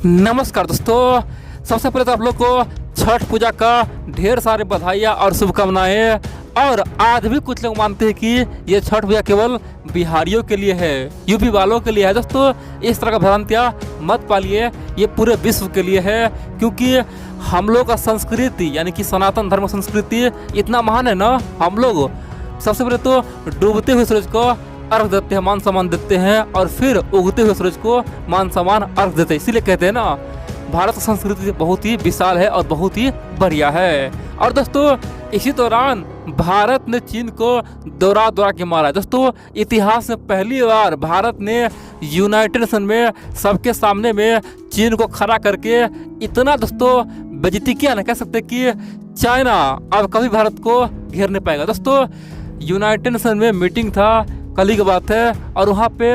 नमस्कार दोस्तों, सबसे पहले तो आप लोग को छठ पूजा का ढेर सारे बधाइयाँ और शुभकामनाएं। और आज भी कुछ लोग मानते हैं कि ये छठ पूजा केवल बिहारियों के लिए है, यूपी वालों के लिए है। दोस्तों, इस तरह का भ्रांतियाँ मत पालिए, ये पूरे विश्व के लिए है। क्योंकि हम लोग का संस्कृति यानी कि सनातन धर्म संस्कृति इतना महान है ना। हम लोग सबसे पहले तो डूबते हुए सूरज को अर्घ देते हैं, मान सम्मान देते हैं, और फिर उगते हुए सूरज को मान सम्मान अर्घ देते हैं। इसीलिए कहते हैं ना, भारत की संस्कृति बहुत ही विशाल है और बहुत ही बढ़िया है। और दोस्तों, इसी दौरान भारत ने चीन को दौरा के मारा है। दोस्तों, इतिहास में पहली बार भारत ने यूनाइटेड नेशन में सबके सामने में चीन को खड़ा करके इतना दोस्तों बेइज्जती किया ना, कह सकते कि चाइना अब कभी भारत को घेर नहीं पाएगा। दोस्तों, यूनाइटेड नेशन में मीटिंग था, कल ही की बात है, और वहाँ पे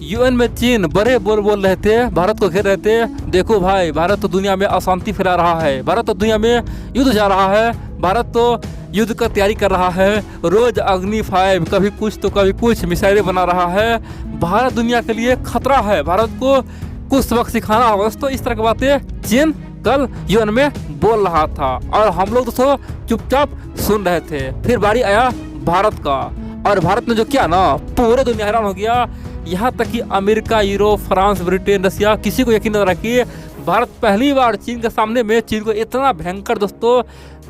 यूएन में चीन बड़े बोल रहे थे, भारत को घेर रहे थे। देखो भाई, भारत तो दुनिया में अशांति फैला रहा है, भारत तो दुनिया में युद्ध जा रहा है, भारत तो युद्ध का तैयारी कर रहा है, रोज अग्नि 5 कभी कुछ तो कभी कुछ मिसाइलें बना रहा है। भारत दुनिया के लिए खतरा है, भारत को कुछ सबक सिखाना होगा। दोस्तों, इस तरह की बातें चीन कल यूएन में बोल रहा था और हम लोग दोस्तों चुपचाप सुन रहे थे। फिर बारी आया भारत का, और भारत ने जो किया ना, पूरे दुनिया हैरान हो गया। यहाँ तक कि अमेरिका, यूरोप, फ्रांस, ब्रिटेन, रसिया, किसी को यकीन नहीं रहा कि भारत पहली बार चीन के सामने में चीन को इतना भयंकर दोस्तों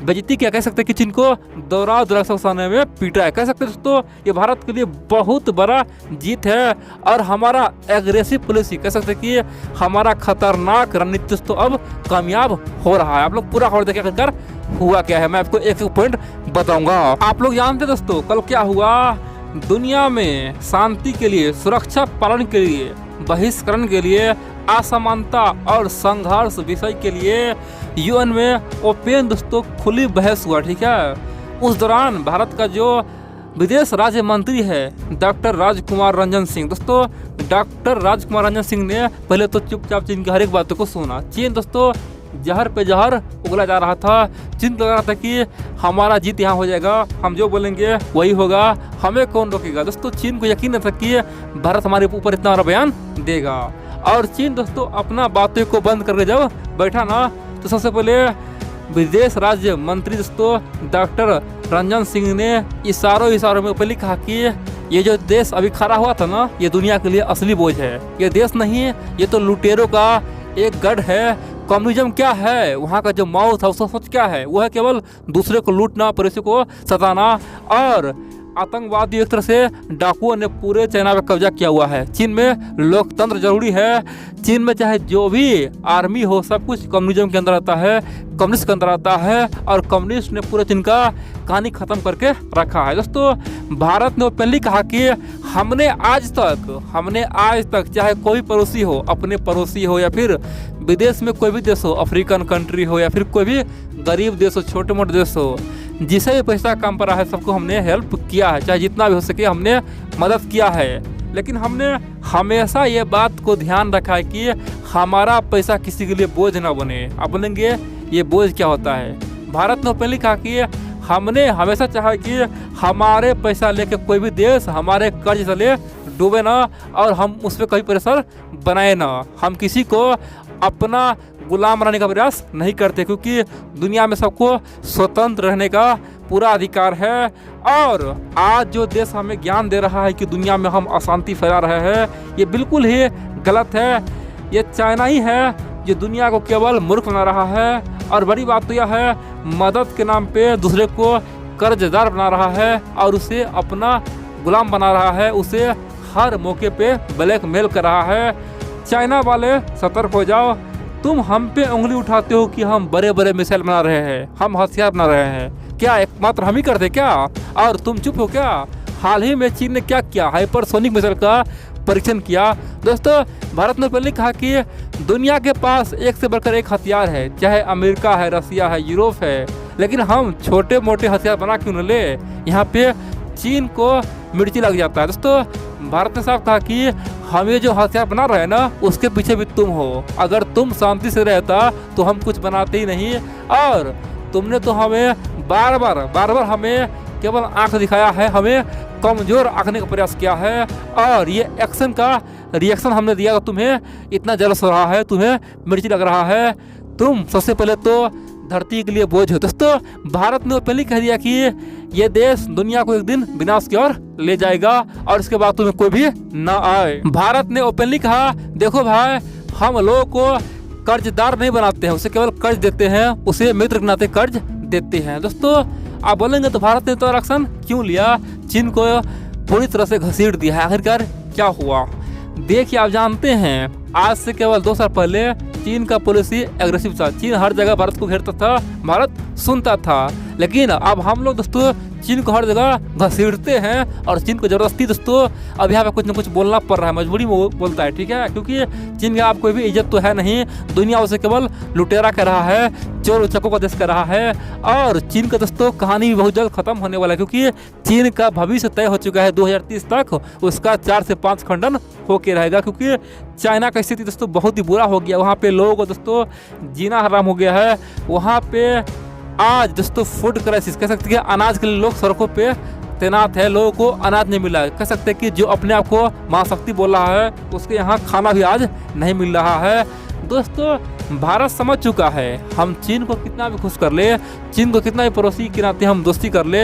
बेइज्जती किया। कह सकते हैं कि चीन को दौरा सामने में पीटा है। कह सकते हैं दोस्तों, ये भारत के लिए बहुत बड़ा जीत है। और हमारा एग्रेसिव पॉलिसी, कह सकते हैं कि हमारा खतरनाक रणनीति दोस्तों अब कामयाब हो रहा है। आप लोग पूरा खबर देखिए कर हुआ क्या है, मैं आपको एक पॉइंट बताऊंगा। आप लोग जानते दोस्तों कल क्या हुआ? दुनिया में शांति के लिए, सुरक्षा पालन के लिए, बहिष्करण के लिए, असमानता और संघर्ष विषय के लिए यूएन में ओपन दोस्तों खुली बहस हुआ। ठीक है, उस दौरान भारत का जो विदेश राज्य मंत्री है डॉक्टर राजकुमार रंजन सिंह, दोस्तों डॉक्टर राजकुमार रंजन सिंह ने पहले तो चुपचाप चीन की हर एक बातों को सुना। चीन दोस्तों जहर पे जहर उगला जा रहा था। चीन लग रहा था कि हमारा जीत यहाँ हो जाएगा, हम जो बोलेंगे वही होगा, हमें कौन रोकेगा। दोस्तों, चीन को यकीन नहीं था कि भारत हमारे ऊपर इतना बड़ा बयान देगा। और चीन दोस्तों अपना बातों को बंद करके जब बैठा ना, तो सबसे पहले विदेश राज्य मंत्री दोस्तों डॉक्टर रंजन सिंह ने इशारों में पहले कहा कि ये जो देश अभी खड़ा हुआ था ना, ये दुनिया के लिए असली बोझ है। ये देश नहीं, ये तो लुटेरों का एक गढ़ है। कम्युनिज्म क्या है, वहाँ का जो माओ था उसका सोच क्या है? वो है केवल दूसरे को लूटना, पड़ोसी को सताना। और आतंकवादी एक तरह से डाकुओं ने पूरे चाइना पे कब्जा किया हुआ है। चीन में लोकतंत्र जरूरी है। चीन में चाहे जो भी आर्मी हो, सब कुछ कम्युनिज्म के अंदर आता है, कम्युनिस्ट के अंदर आता है। और कम्युनिस्ट ने पूरे चीन का कहानी खत्म करके रखा है। दोस्तों, भारत ने पहले कहा कि हमने आज तक चाहे कोई पड़ोसी हो, अपने पड़ोसी हो या फिर विदेश में कोई भी देश हो, अफ्रीकन कंट्री हो या फिर कोई भी गरीब देश हो, छोटे मोटे देश हो, जिसे भी पैसा कम पड़ा है सबको हमने हेल्प किया है, चाहे जितना भी हो सके हमने मदद किया है। लेकिन हमने हमेशा ये बात को ध्यान रखा है कि हमारा पैसा किसी के लिए बोझ ना बने। आप बोलेंगे ये बोझ क्या होता है? भारत ने पहले कहा कि हमने हमेशा चाहा कि हमारे पैसा लेके कोई भी देश हमारे कर्ज चले डूबे ना, और हम उस पर कभी प्रेशर बनाए ना। हम किसी को अपना गुलाम बनाने का प्रयास नहीं करते, क्योंकि दुनिया में सबको स्वतंत्र रहने का पूरा अधिकार है। और आज जो देश हमें ज्ञान दे रहा है कि दुनिया में हम अशांति फैला रहे हैं, ये बिल्कुल ही गलत है। ये चाइना ही है जो दुनिया को केवल मूर्ख बना रहा है। और बड़ी बात तो यह है, मदद के नाम पे दूसरे को कर्जदार बना रहा है और उसे अपना गुलाम बना रहा है, उसे हर मौके पे ब्लैकमेल कर रहा है। चाइना वाले सतर्क हो जाओ, तुम हम पे उंगली उठाते हो कि हम बड़े बड़े मिसाइल बना रहे हैं, हम हथियार बना रहे हैं। क्या एकमात्र हम ही करते क्या? और तुम चुप हो क्या? हाल ही में चीन ने क्या किया? हाइपरसोनिक मिसाइल का परीक्षण किया। दोस्तों, भारत ने पहले कहा कि दुनिया के पास एक से बढ़कर एक हथियार है, चाहे अमेरिका है, रसिया है, यूरोप है, लेकिन हम छोटे मोटे हथियार बना क्यों न ले? यहाँ पे चीन को मिर्ची लग जाता है। दोस्तों, भारत ने साफ कहा कि हम ये जो हथियार बना रहे हैं ना, उसके पीछे भी तुम हो। अगर तुम शांति से रहता तो हम कुछ बनाते ही नहीं। और तुमने तो हमें बार बार हमें केवल आंख दिखाया है, हमें कमजोर आंकने का प्रयास किया है। और ये एक्शन का रिएक्शन हमने दिया तो तुम्हें इतना जलस हो रहा है, तुम्हें मिर्ची लग रहा है, तुम सबसे पहले तो धरती के लिए बोझ हो। दोस्तों भारत ने ओपनली कह दिया कि ये देश दुनिया को एक दिन विनाश की ओर ले जाएगा और इसके बाद तुम्हें कोई भी ना आए। भारत ने ओपनली कहा देखो भाई, हम लोगों को कर्जदार नहीं बनाते हैं, उसे केवल कर्ज देते हैं, उसे मित्र के नाते कर्ज देते हैं। दोस्तों आप बोलेंगे तो भारत ने तो एक्शन क्यों लिया, चीन को पूरी तरह से घसीट दिया है, आखिरकार क्या हुआ? देखिए आप जानते हैं आज से केवल 2 साल पहले चीन का पॉलिसी एग्रेसिव था। चीन हर जगह भारत को घेरता था, भारत सुनता था, लेकिन अब हम लोग दोस्तों चीन को हर जगह घसीटते हैं और चीन को जबरदस्ती दोस्तों अब यहाँ पे कुछ न कुछ बोलना पड़ रहा है, मजबूरी में बोलता है, ठीक है, क्योंकि चीन का आप कोई भी इज्जत तो है नहीं, दुनिया उसे केवल लुटेरा कर रहा है, चोर उचकों का देश कर रहा है। और चीन का दोस्तों कहानी भी बहुत जल्द खत्म होने वाला है, क्योंकि चीन का भविष्य तय हो चुका है 2030 तक, उसका 4 से 5 खंडन होके रहेगा, क्योंकि चाइना का स्थिति दोस्तों बहुत ही बुरा हो गया, वहाँ पे लोगों को दोस्तों जीना हराम हो गया है। वहाँ पे आज दोस्तों फूड क्राइसिस कह सकते हैं, अनाज के लिए लोग सड़कों पे तैनात है, लोगों को अनाज नहीं मिला है। कह सकते हैं कि जो अपने आप को महाशक्ति बोल रहा है उसके यहाँ खाना भी आज नहीं मिल रहा है। दोस्तों भारत समझ चुका है, हम चीन को कितना भी खुश कर ले, चीन को कितना भी पड़ोसी के नाते हम दोस्ती कर ले,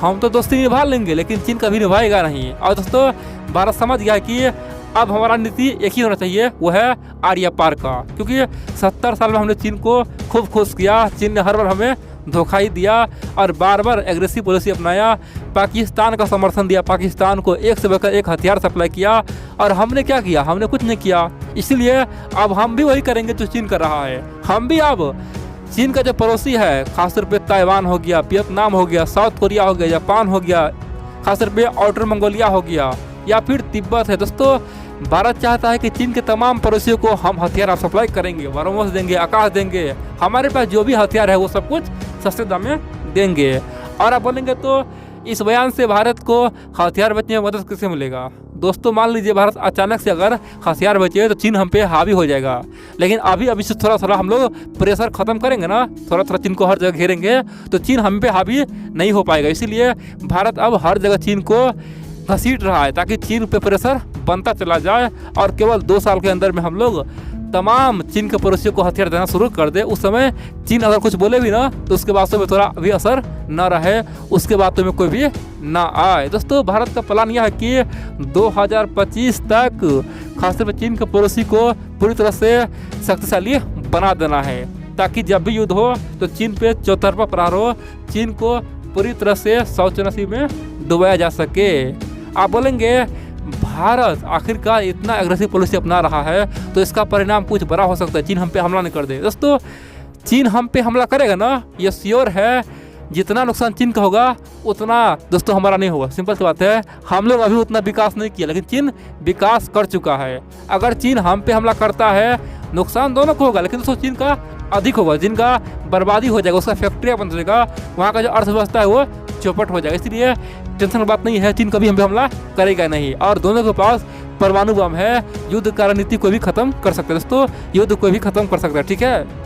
हम तो दोस्ती निभा लेंगे, लेकिन चीन कभी निभाएगा नहीं। और दोस्तों भारत समझ गया है कि अब हमारा नीति एक ही होना चाहिए, वो है आर्या पार का, क्योंकि 70 साल में हमने चीन को खूब खुश किया, चीन ने हर बार हमें धोखा ही दिया और बार बार एग्रेसिव पॉलिसी अपनाया, पाकिस्तान का समर्थन दिया, पाकिस्तान को एक से बढ़कर एक हथियार सप्लाई किया, और हमने क्या किया? हमने कुछ नहीं किया। इसलिए अब हम भी वही करेंगे जो चीन कर रहा है। हम भी अब चीन का जो पड़ोसी है, खासतौर पे ताइवान हो गया, वियतनाम हो गया, साउथ कोरिया हो गया, जापान हो गया, खासतौर पे आउटर मंगोलिया हो गया, या फिर तिब्बत है, दोस्तों भारत चाहता है कि चीन के तमाम पड़ोसियों को हम हथियार सप्लाई करेंगे, ब्रह्मोस देंगे, आकाश देंगे, हमारे पास जो भी हथियार है वो सब कुछ सस्ते दाम में देंगे। और आप बोलेंगे तो इस बयान से भारत को हथियार बेचने में मदद कैसे मिलेगा? दोस्तों मान लीजिए भारत अचानक से अगर हथियार बेचे तो चीन हम पे हावी हो जाएगा, लेकिन अभी से थोड़ा थोड़ा हम लोग प्रेशर खत्म करेंगे ना, थोड़ा थोड़ा चीन को हर जगह घेरेंगे तो चीन हम पे हावी नहीं हो पाएगा। इसीलिए भारत अब हर जगह चीन को घसीट रहा है ताकि चीन पे प्रेशर बनता चला जाए और केवल 2 साल के अंदर में हम लोग तमाम चीन के पड़ोसियों को हथियार देना शुरू कर दे। उस समय चीन अगर कुछ बोले भी ना तो उसके बाद में थोड़ा भी असर न रहे, उसके बाद में कोई भी ना आए। दोस्तों भारत का प्लान यह है कि 2025 तक खासतौर पर चीन के पड़ोसी को पूरी तरह से शक्तिशाली बना देना है, ताकि जब भी युद्ध हो तो चीन पे चौतरफा प्रहार हो, चीन को पूरी तरह से शौचनसी में डुबाया जा सके। आप बोलेंगे भारत आखिरकार इतना एग्रेसिव पॉलिसी अपना रहा है तो इसका परिणाम कुछ बड़ा हो सकता है, चीन हम पे हमला नहीं कर दे। दोस्तों चीन हम पे हमला करेगा ना, ये श्योर है, जितना नुकसान चीन का होगा उतना दोस्तों हमारा नहीं होगा। सिंपल सी बात है, हम लोग अभी उतना विकास नहीं किया, लेकिन चीन विकास कर चुका है। अगर चीन हम पे हमला करता है नुकसान दोनों को होगा, लेकिन दोस्तों चीन का अधिक होगा, जिनका बर्बादी हो जाएगा, उसका फैक्ट्रियाँ बन जाएगा, वहाँ का जो अर्थव्यवस्था है वो चौपट हो जाएगा। इसलिए टेंशन की बात नहीं है, चीन कभी हम पे हमला करेगा नहीं। और दोनों के पास परमाणु बम है, युद्ध का रणनीति कोई भी खत्म कर सकता है। दोस्तों युद्ध कोई भी खत्म कर सकता है, ठीक है।